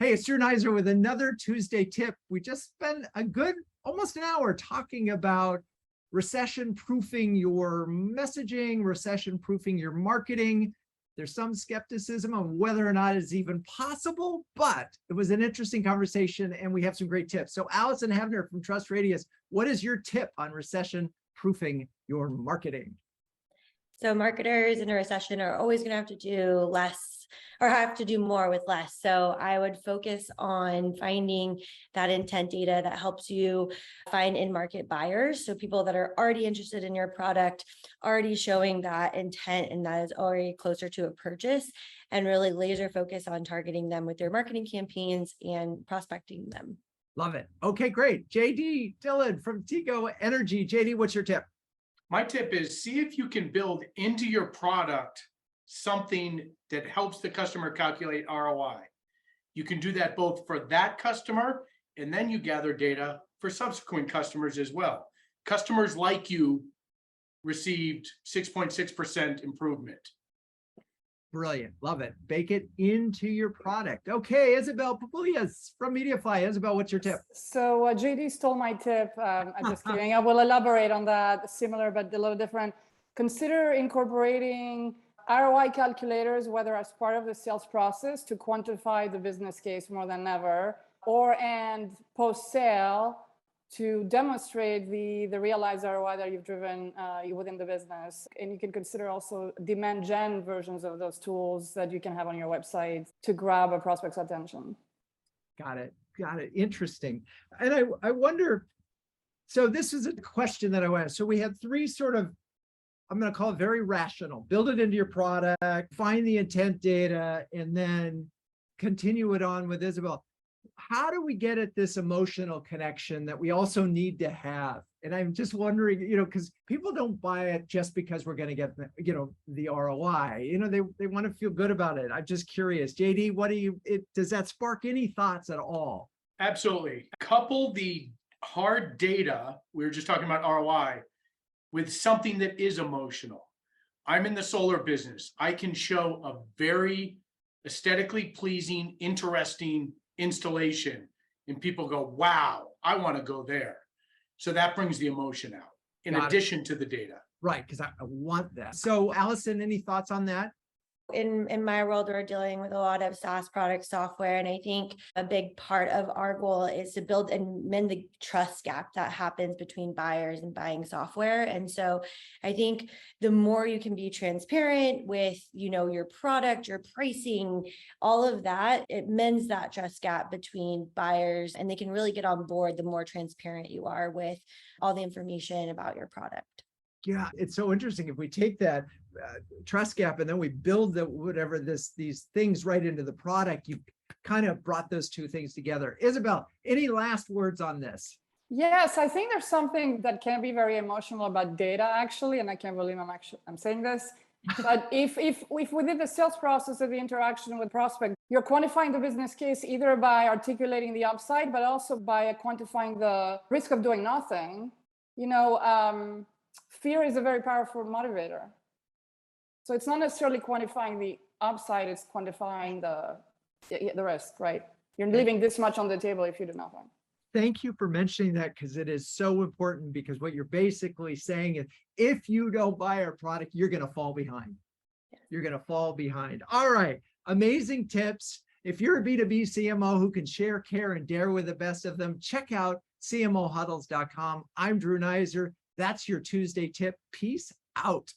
Hey, it's Drew Neiser with another Tuesday tip. We just spent a good almost an hour talking about recession-proofing your messaging, recession-proofing your marketing. There's some skepticism on whether or not it's even possible, but it was an interesting conversation and we have some great tips. So Allyson Havner from TrustRadius, what is your tip on recession-proofing your marketing? So marketers in a recession are always going to have to do less or have to do more with less. So I would focus on finding that intent data that helps you find in-market buyers. So people that are already interested in your product, already showing that intent and that is already closer to a purchase, and really laser focus on targeting them with your marketing campaigns and prospecting them. Love it. Okay, great. JD Dillon from Tigo Energy. JD, what's your tip? My tip is see if you can build into your product something that helps the customer calculate ROI. You can do that both for that customer, and then you gather data for subsequent customers as well. Customers like you received 6.6% improvement. Brilliant. Love it. Bake it into your product. Okay, Isabelle Papoulias from MediaFly. Isabelle, what's your tip? So JD stole my tip. I'm just kidding. I will elaborate on that, similar but a little different. Consider incorporating ROI calculators, whether as part of the sales process to quantify the business case more than ever, and post-sale to demonstrate the realized ROI that you've driven within the business. And you can consider also demand gen versions of those tools that you can have on your website to grab a prospect's attention. Got it. Got it. Interesting. And I wonder, so this is a question that I want. So we had three sort of, I'm going to call it very rational, build it into your product, find the intent data, and then continue it on with Isabelle. How do we get at this emotional connection that we also need to have? And I'm just wondering, because people don't buy it just because we're going to get, the ROI, they want to feel good about it. I'm just curious, JD, does that spark any thoughts at all? Absolutely. Couple the hard data, we were just talking about ROI, with something that is emotional. I'm in the solar business. I can show a very aesthetically pleasing, interesting installation, and people go, wow, I want to go there. So that brings the emotion out in addition to the data. Right, because I want that. So Allyson, any thoughts on that? In my world, we're dealing with a lot of SaaS product software. And I think a big part of our goal is to build and mend the trust gap that happens between buyers and buying software. And so I think the more you can be transparent with, your product, your pricing, all of that, it mends that trust gap between buyers, and they can really get on board the more transparent you are with all the information about your product. Yeah, it's so interesting. If we take that trust gap and then we build these things right into the product, you kind of brought those two things together. Isabelle, any last words on this? Yes, I think there's something that can be very emotional about data, actually, and I can't believe I'm saying this. But if within the sales process of the interaction with prospect, you're quantifying the business case either by articulating the upside, but also by quantifying the risk of doing nothing. Fear is a very powerful motivator. So it's not necessarily quantifying the upside, it's quantifying the risk, right? You're leaving this much on the table if you do nothing. Thank you for mentioning that, because it is so important, because what you're basically saying is if you don't buy our product, you're going to fall behind. You're going to fall behind. All right. Amazing tips. If you're a B2B CMO who can share, care, and dare with the best of them, check out CMOHuddles.com. I'm Drew Neiser. That's your Tuesday tip. Peace out.